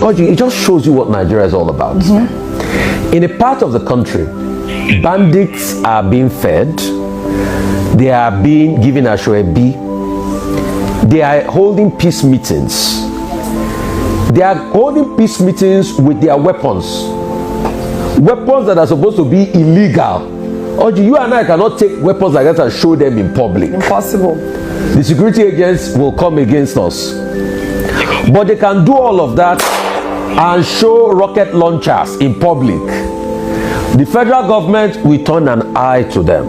It just shows you what Nigeria is all about. In a part of the country, bandits are being fed, they are being given Ashoebi, they are holding peace meetings. They are holding peace meetings with their weapons. Weapons that are supposed to be illegal. You and I cannot take weapons like that and show them in public. Impossible. The security agents will come against us. But they can do all of that and show rocket launchers in public. The federal government will turn an eye to them.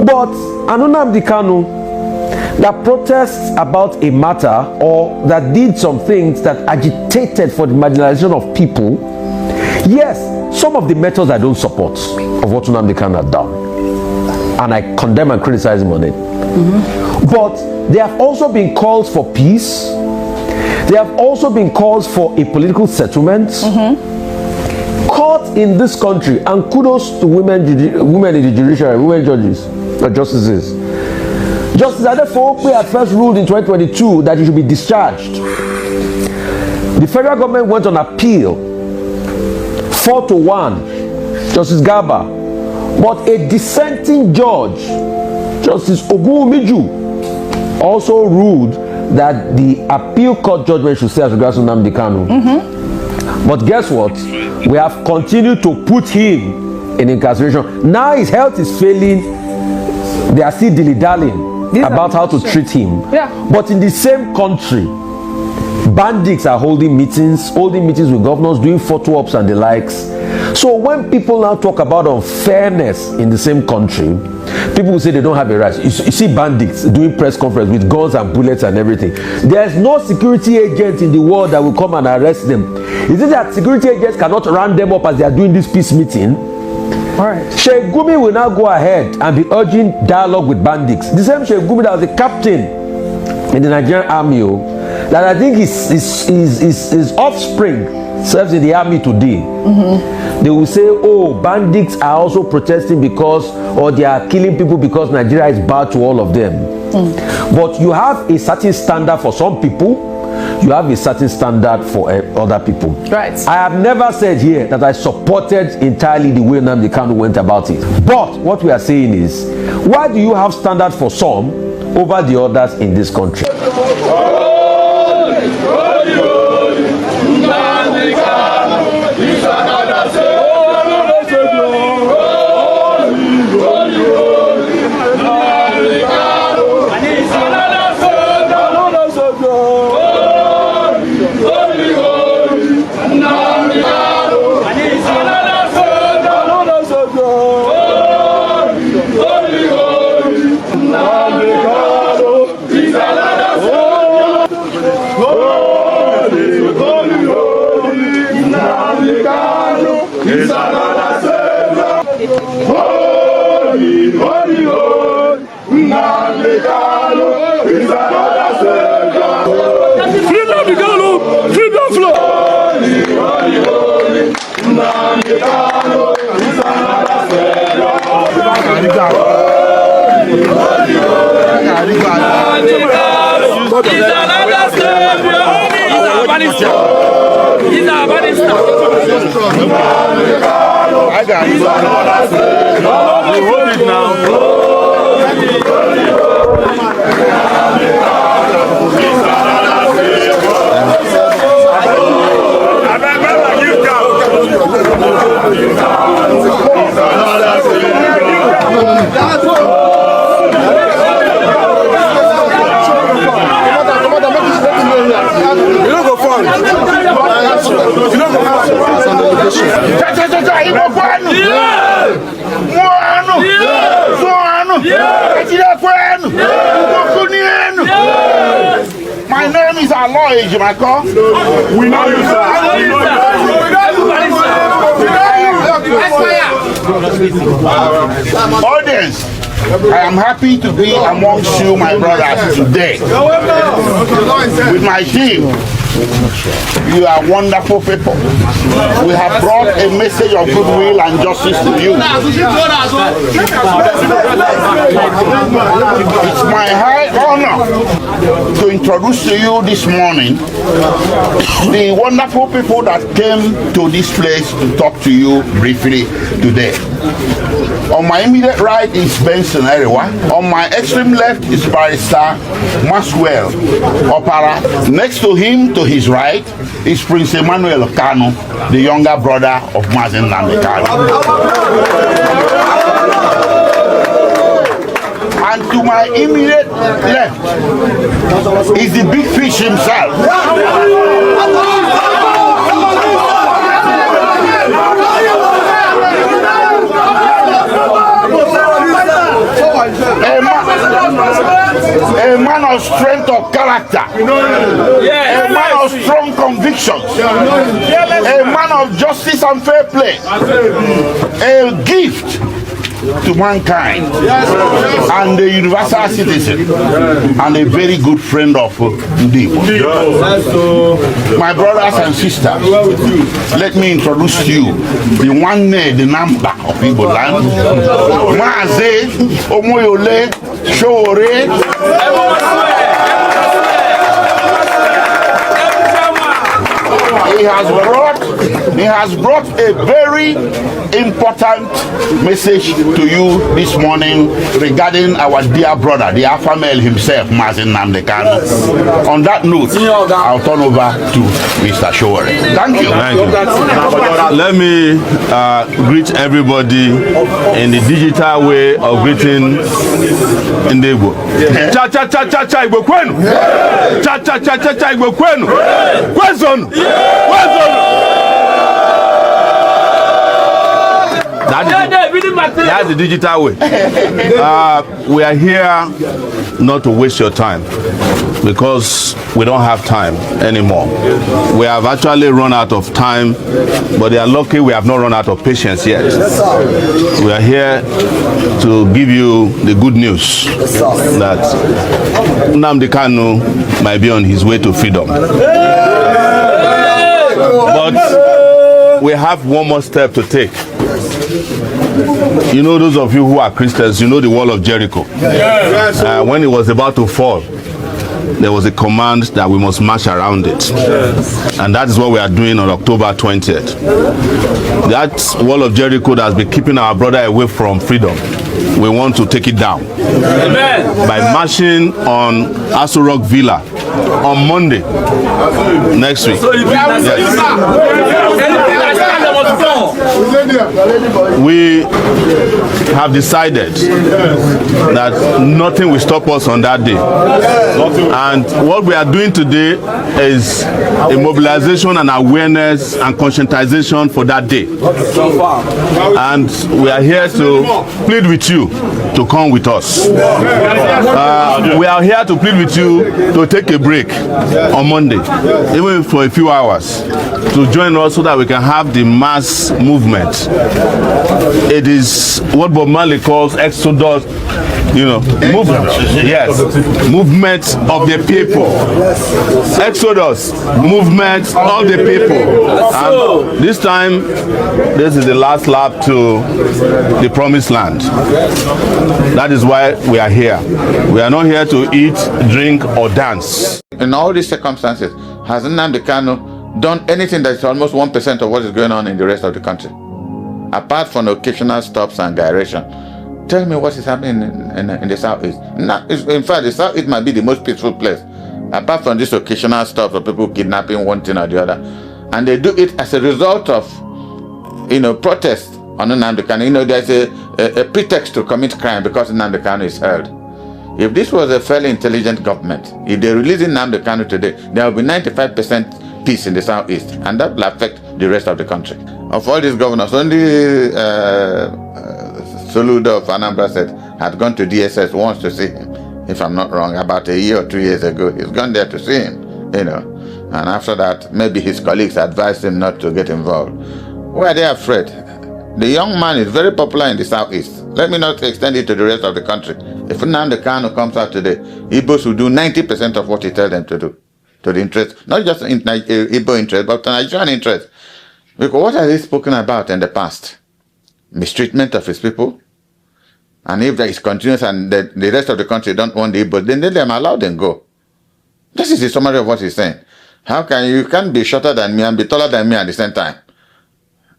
But Nnamdi Kanu that protests about a matter or that did some things that agitated for the marginalization of people, yes, some of the methods I don't support of what Nnamdi Kanu had done. And I condemn and criticize him on it. But there have also been calls for peace. There have also been calls for a political settlement. Court in this country, and kudos to women in the judiciary, women judges or justices. Justice Adefokwe had first ruled in 2022 that he should be discharged. The federal government went on appeal 4-1, Justice Garba. But a dissenting judge, Justice Ogunwumiju, also ruled that the appeal court judgment should stay as regards to Nnamdi Kanu. But guess what? We have continued to put him in incarceration. Now his health is failing. They are still dilly-dallying about how to treat him. But in the same country, bandits are holding meetings with governors, doing photo ops and the likes. So when people now talk about unfairness in the same country, people will say they don't have a right. You see bandits doing press conference with guns and bullets and everything. There's no security agent in the world that will come and arrest them. Is it that security agents cannot round them up as they are doing this peace meeting? Sheikh Gumi will now go ahead and be urging dialogue with bandits. The same Sheikh Gumi that was the captain in the Nigerian army, that I think his offspring serves in the army today. They will say, oh, bandits are also protesting because, or they are killing people because Nigeria is bad to all of them. But you have a certain standard for some people, you have a certain standard for other people. Right. I have never said here that I supported entirely the way Nnamdi Kanu went about it. But what we are saying is, why do you have standard for some over the others in this country? I got it. You hold it now. My name is Aloy, Ejimakor. We know you, sir. Audience, I am happy to be amongst you, my brothers, today with my team. You are wonderful people. We have brought a message of goodwill and justice to you. It's my high honor to introduce to you this morning the wonderful people that came to this place to talk to you briefly today. On my immediate right is Benson Erewa. On my extreme left is Barrister Maxwell Opara. Next to him, to his right, is Prince Emmanuel Kanu, the younger brother of Mazi Nnamdi Kanu. And to my immediate left is the big fish himself. A man of strength of character, a man of strong convictions, a man of justice and fair play, a gift to mankind, and a universal citizen, and a very good friend of Ndibo. My brothers and sisters, let me introduce to you the one name, the number of Igbo land, Mazi Omoyele, Sowore. He has brought a very important message to you this morning regarding our dear brother, the alpha male himself, Mazi Nnamdi Kanu. On that note, I'll turn over to Mr. Sowore. Thank you. Thank you. Let me greet everybody in the digital way of greeting Ndebo. Cha cha cha cha cha Igbo kwenu. Cha cha cha cha cha Igbo kwenu. Kwezonu. That's the digital way. We are here not to waste your time, because we don't have time anymore. We have actually run out of time, but they are lucky we have not run out of patience yet. We are here to give you the good news that Nnamdi Kanu might be on his way to freedom. But we have one more step to take. You know, those of you who are Christians, you know the wall of Jericho. When it was about to fall, there was a command that we must march around it. And that is what we are doing on October 20th. That wall of Jericho that has been keeping our brother away from freedom, we want to take it down. Amen. By marching on Aso Rock Villa on Monday next week. We have decided that nothing will stop us on that day. And what we are doing today is a mobilization and awareness and conscientization for that day. And we are here to plead with you to come with us. We are here to plead with you to take a break on Monday, even for a few hours, to join us so that we can have the mass movement. It is what Bob Marley calls exodus, movement. Yes, movement of the people. Exodus, movement of the people. And this time, this is the last lap to the promised land. That is why we are here. We are not here to eat, drink, or dance. In all these circumstances, has Nnamdi Kanu done anything that is almost 1% of what is going on in the rest of the country? Apart from occasional stops and gyration. Tell me what is happening in the Southeast. In fact, the Southeast might be the most peaceful place. Apart from these occasional stops of people kidnapping one thing or the other. And they do it as a result of, protest on Nnamdi Kanu. There's a pretext to commit crime because Nnamdi Kanu is held. If this was a fairly intelligent government, if they release Nnamdi Kanu today, there will be 95% peace in the Southeast, and that will affect the rest of the country. Of all these governors, only Soludo of Anambra said had gone to DSS once to see him, if I'm not wrong, about a year or 2 years ago. He's gone there to see him, and after that, maybe his colleagues advised him not to get involved. Why are they afraid? The young man is very popular in the Southeast. Let me not extend it to the rest of the country. If Nnamdi Kanu comes out today, Igbos will do 90% of what he tells them to do. to the interest, not just in Igbo interest, but Nigerian interest. Because what has he spoken about in the past? Mistreatment of his people. And if that is continuous and the rest of the country don't want the Igbo, then let them allow them go. This is the summary of what he's saying. How can you can't be shorter than me and be taller than me at the same time?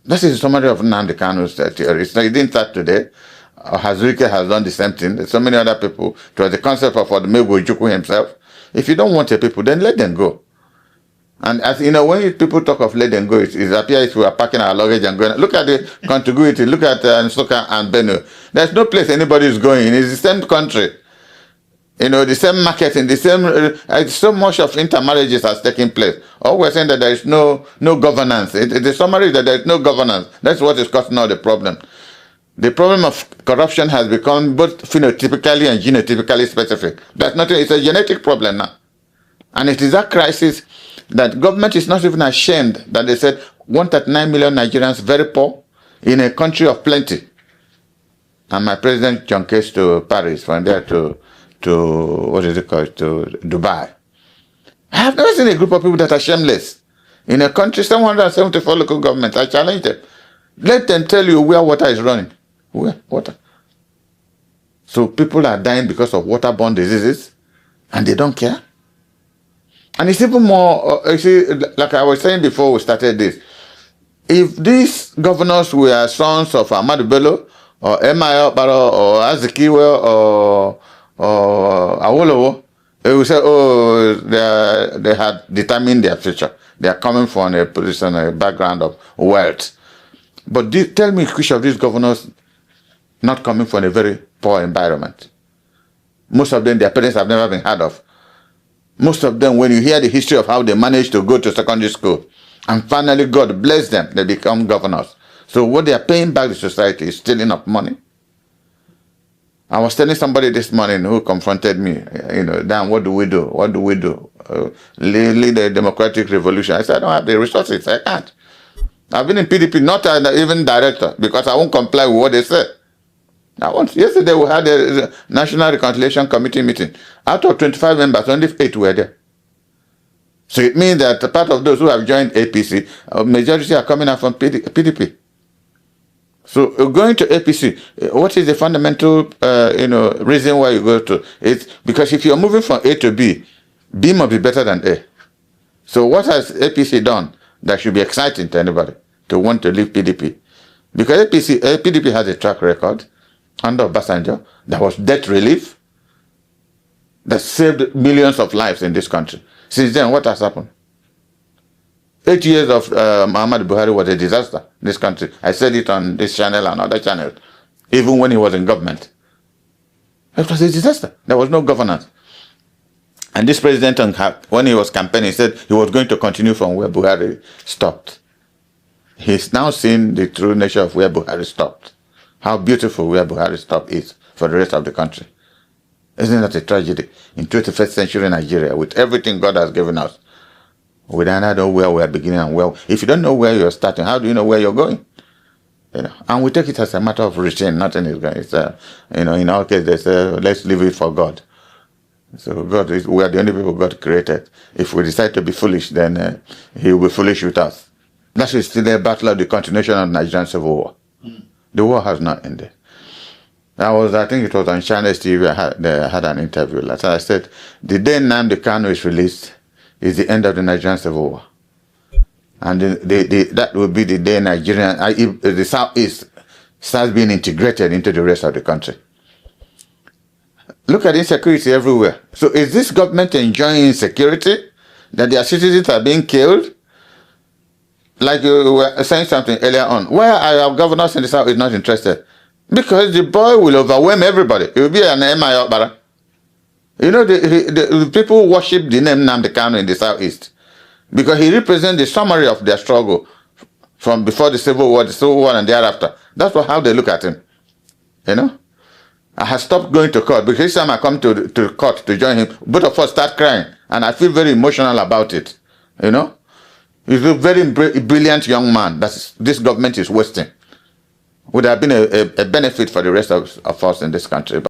This is the summary of Nnamdi Kanu's theory. So he didn't start today. Hazurike has done the same thing. There's so many other people. It was the concept of Odumegwu Ojukwu himself. If you don't want your people, then let them go. And as you know, when people talk of let them go, it appears we are packing our luggage and going. Look at the contiguity. Look at Nsukka and Benue. There's no place anybody is going. It's the same country. You know, the same market, in the same, so much of intermarriages has taken place. All we're saying that there is no governance. The summary is that there is no governance. That's what is causing all the problem. The problem of corruption has become both phenotypically and genotypically specific. That's nothing. It's a genetic problem now. And it is that crisis that government is not even ashamed that they said 139 million Nigerians very poor in a country of plenty. And my president junkets to Paris, from there to what is it called, to Dubai. I have never seen a group of people that are shameless. In a country, 774 local governments, I challenge them. Let them tell you where water is running. Where? Water. So people are dying because of waterborne diseases, and they don't care. And it's even more, you see, like I was saying before we started this, if these governors were sons of Ahmadu Bello, or M.I. Baro, or Azikiwe, or Awolowo, they will say, oh, they had determined their future. They are coming from a position, a background of wealth. But tell me which of these governors not coming from a very poor environment? Most of them, their parents have never been heard of. Most of them, when you hear the history of how they managed to go to secondary school, and finally God bless them, they become governors. So what they are paying back to society is stealing up money. I was telling somebody this morning who confronted me, you know, Dan, what do we do? What do we do? Lead a democratic revolution. I said, I don't have the resources. I can't. I've been in PDP, not even director, because I won't comply with what they said. Yesterday we had a National Reconciliation Committee meeting. Out of 25 members, only 8 were there. So it means that part of those who have joined APC, majority are coming out from PDP. So going to APC, what is the fundamental reason why you go to? It's because if you're moving from A to B, B must be better than A. So what has APC done that should be exciting to anybody to want to leave PDP? Because PDP has a track record under Obasanjo. There was debt relief that saved millions of lives in this country. Since then, what has happened? 8 years of Muhammadu Buhari was a disaster in this country. I said it on this channel and other channels, even when he was in government. It was a disaster. There was no governance. And this president, when he was campaigning, said he was going to continue from where Buhari stopped. He's now seen the true nature of where Buhari stopped. How beautiful where Buhari stopped is for the rest of the country. Isn't that a tragedy? In 21st century Nigeria, with everything God has given us, we don't know where we are beginning and where. If you don't know where you're starting, how do you know where you're going? You know, and we take it as a matter of routine. Nothing is going. It's in our case, they say, let's leave it for God. So we are the only people God created. If we decide to be foolish, then He will be foolish with us. That is still a battle of the continuation of the Nigerian Civil War. The war has not ended. I think it was on China's TV. I had an interview. Like I said, the day Nnamdi Kanu is released is the end of the Nigerian Civil War. And that will be the day the Southeast starts being integrated into the rest of the country. Look at insecurity everywhere. So is this government enjoying insecurity? That their citizens are being killed? Like you were saying something earlier on. Why are our governors in the South not interested? Because the boy will overwhelm everybody. It will be an M.I. Okpara. You know, the people worship the name Nnamdi Kanu in the Southeast because he represents the summary of their struggle from before the Civil War and thereafter. That's how they look at him. You know? I have stopped going to court because each time I come to court to join him, both of us start crying and I feel very emotional about it. You know? He's a very brilliant young man that this government is wasting. Would have been a benefit for the rest of us in this country.